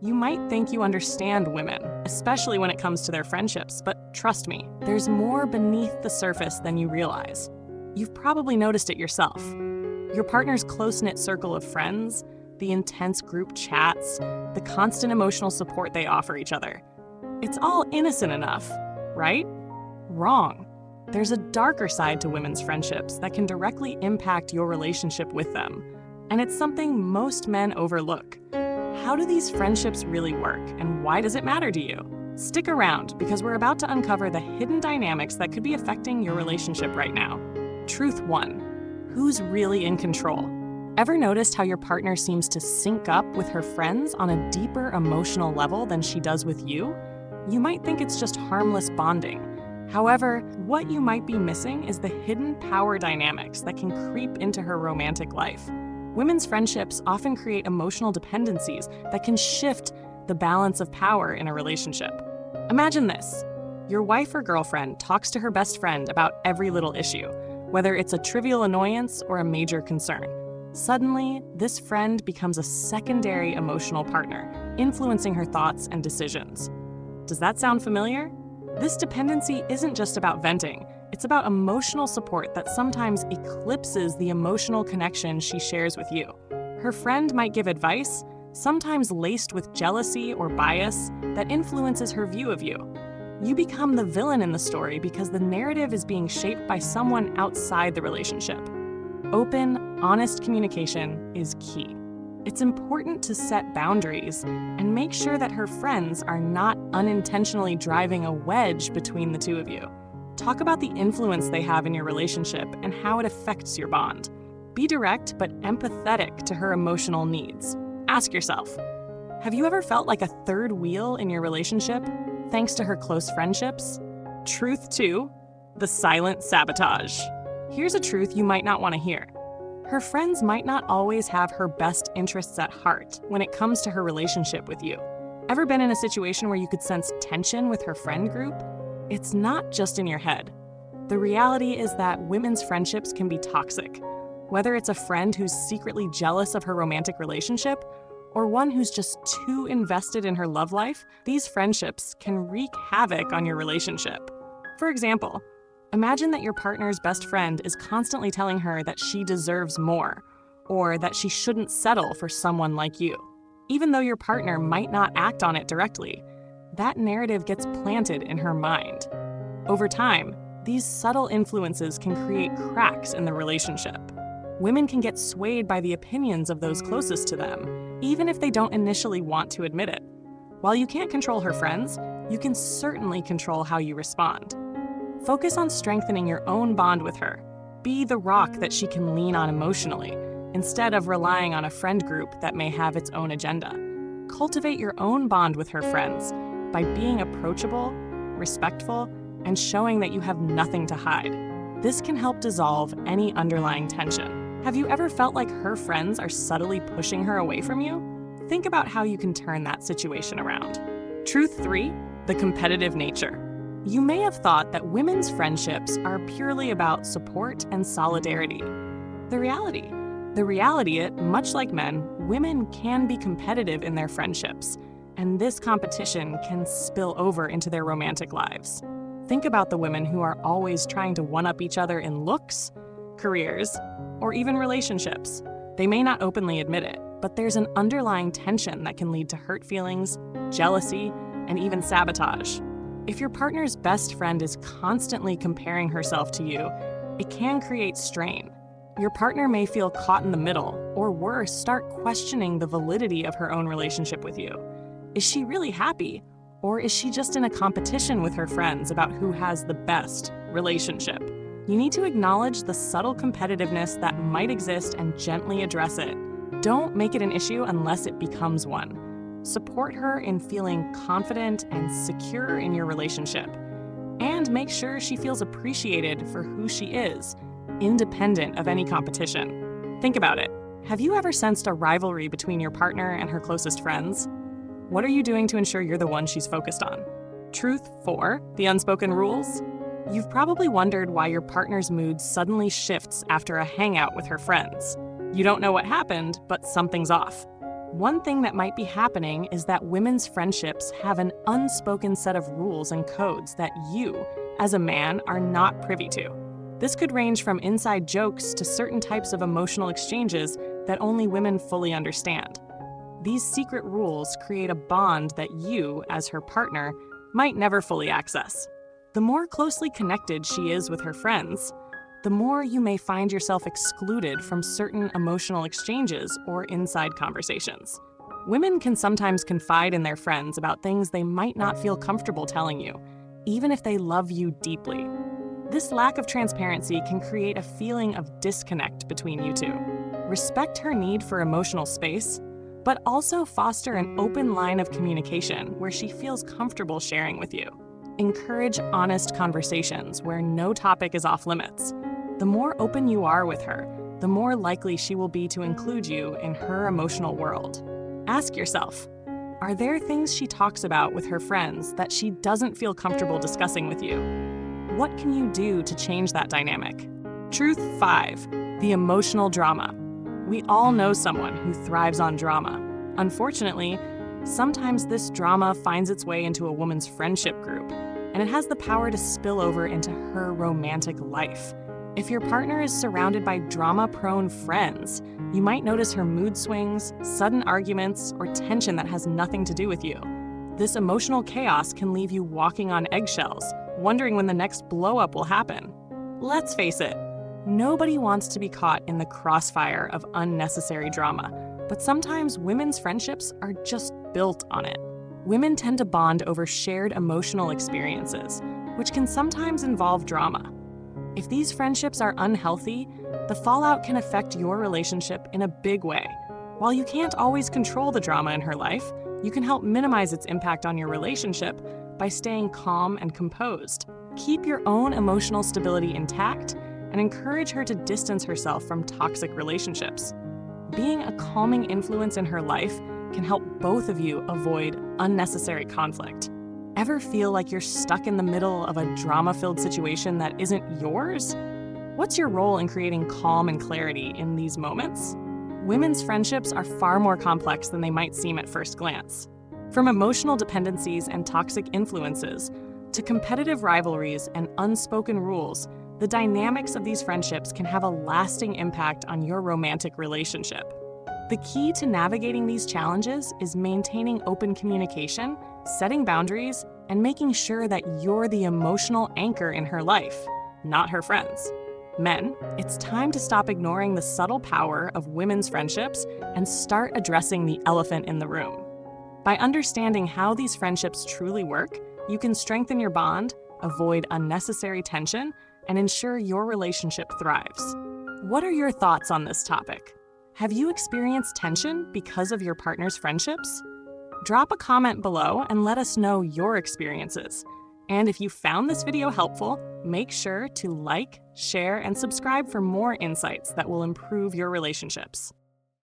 You might think you understand women, especially when it comes to their friendships, but trust me, there's more beneath the surface than you realize. You've probably noticed it yourself. Your partner's close-knit circle of friends, the intense group chats, the constant emotional support they offer each other. It's all innocent enough, right? Wrong. There's a darker side to women's friendships that can directly impact your relationship with them, and it's something most men overlook. How do these friendships really work, and why does it matter to you? Stick around, because we're about to uncover the hidden dynamics that could be affecting your relationship right now. Truth 1. Who's really in control? Ever noticed how your partner seems to sync up with her friends on a deeper emotional level than she does with you? You might think it's just harmless bonding. However, what you might be missing is the hidden power dynamics that can creep into her romantic life. Women's friendships often create emotional dependencies that can shift the balance of power in a relationship. Imagine this. Your wife or girlfriend talks to her best friend about every little issue, whether it's a trivial annoyance or a major concern. Suddenly, this friend becomes a secondary emotional partner, influencing her thoughts and decisions. Does that sound familiar? This dependency isn't just about venting. It's about emotional support that sometimes eclipses the emotional connection she shares with you. Her friend might give advice, sometimes laced with jealousy or bias, that influences her view of you. You become the villain in the story because the narrative is being shaped by someone outside the relationship. Open, honest communication is key. It's important to set boundaries and make sure that her friends are not unintentionally driving a wedge between the two of you. Talk about the influence they have in your relationship and how it affects your bond. Be direct but empathetic to her emotional needs. Ask yourself, have you ever felt like a third wheel in your relationship thanks to her close friendships? Truth 2, the silent sabotage. Here's a truth you might not want to hear. Her friends might not always have her best interests at heart when it comes to her relationship with you. Ever been in a situation where you could sense tension with her friend group? It's not just in your head. The reality is that women's friendships can be toxic. Whether it's a friend who's secretly jealous of her romantic relationship or one who's just too invested in her love life, these friendships can wreak havoc on your relationship. For example, imagine that your partner's best friend is constantly telling her that she deserves more, or that she shouldn't settle for someone like you. Even though your partner might not act on it directly, that narrative gets planted in her mind. Over time, these subtle influences can create cracks in the relationship. Women can get swayed by the opinions of those closest to them, even if they don't initially want to admit it. While you can't control her friends, you can certainly control how you respond. Focus on strengthening your own bond with her. Be the rock that she can lean on emotionally, instead of relying on a friend group that may have its own agenda. Cultivate your own bond with her friends by being approachable, respectful, and showing that you have nothing to hide. This can help dissolve any underlying tension. Have you ever felt like her friends are subtly pushing her away from you? Think about how you can turn that situation around. Truth 3, the competitive nature. You may have thought that women's friendships are purely about support and solidarity. The reality is, much like men, women can be competitive in their friendships, and this competition can spill over into their romantic lives. Think about the women who are always trying to one-up each other in looks, careers, or even relationships. They may not openly admit it, but there's an underlying tension that can lead to hurt feelings, jealousy, and even sabotage. If your partner's best friend is constantly comparing herself to you, it can create strain. Your partner may feel caught in the middle, or worse, start questioning the validity of her own relationship with you. Is she really happy, or is she just in a competition with her friends about who has the best relationship? You need to acknowledge the subtle competitiveness that might exist and gently address it. Don't make it an issue unless it becomes one. Support her in feeling confident and secure in your relationship, and make sure she feels appreciated for who she is, independent of any competition. Think about it. Have you ever sensed a rivalry between your partner and her closest friends? What are you doing to ensure you're the one she's focused on? Truth 4, the unspoken rules. You've probably wondered why your partner's mood suddenly shifts after a hangout with her friends. You don't know what happened, but something's off. One thing that might be happening is that women's friendships have an unspoken set of rules and codes that you, as a man, are not privy to. This could range from inside jokes to certain types of emotional exchanges that only women fully understand. These secret rules create a bond that you, as her partner, might never fully access. The more closely connected she is with her friends, the more you may find yourself excluded from certain emotional exchanges or inside conversations. Women can sometimes confide in their friends about things they might not feel comfortable telling you, even if they love you deeply. This lack of transparency can create a feeling of disconnect between you two. Respect her need for emotional space, but also foster an open line of communication where she feels comfortable sharing with you. Encourage honest conversations where no topic is off limits. The more open you are with her, the more likely she will be to include you in her emotional world. Ask yourself, are there things she talks about with her friends that she doesn't feel comfortable discussing with you? What can you do to change that dynamic? Truth 5. The emotional drama. We all know someone who thrives on drama. Unfortunately, sometimes this drama finds its way into a woman's friendship group, and it has the power to spill over into her romantic life. If your partner is surrounded by drama-prone friends, you might notice her mood swings, sudden arguments, or tension that has nothing to do with you. This emotional chaos can leave you walking on eggshells, wondering when the next blow-up will happen. Let's face it, nobody wants to be caught in the crossfire of unnecessary drama, but sometimes women's friendships are just built on it. Women tend to bond over shared emotional experiences, which can sometimes involve drama. If these friendships are unhealthy, the fallout can affect your relationship in a big way. While you can't always control the drama in her life, you can help minimize its impact on your relationship by staying calm and composed. Keep your own emotional stability intact and encourage her to distance herself from toxic relationships. Being a calming influence in her life can help both of you avoid unnecessary conflict. Ever feel like you're stuck in the middle of a drama-filled situation that isn't yours? What's your role in creating calm and clarity in these moments? Women's friendships are far more complex than they might seem at first glance. From emotional dependencies and toxic influences to competitive rivalries and unspoken rules, the dynamics of these friendships can have a lasting impact on your romantic relationship. The key to navigating these challenges is maintaining open communication, setting boundaries, and making sure that you're the emotional anchor in her life, not her friends. Men, it's time to stop ignoring the subtle power of women's friendships and start addressing the elephant in the room. By understanding how these friendships truly work, you can strengthen your bond, avoid unnecessary tension, and ensure your relationship thrives. What are your thoughts on this topic? Have you experienced tension because of your partner's friendships? Drop a comment below and let us know your experiences. And if you found this video helpful, make sure to like, share, and subscribe for more insights that will improve your relationships.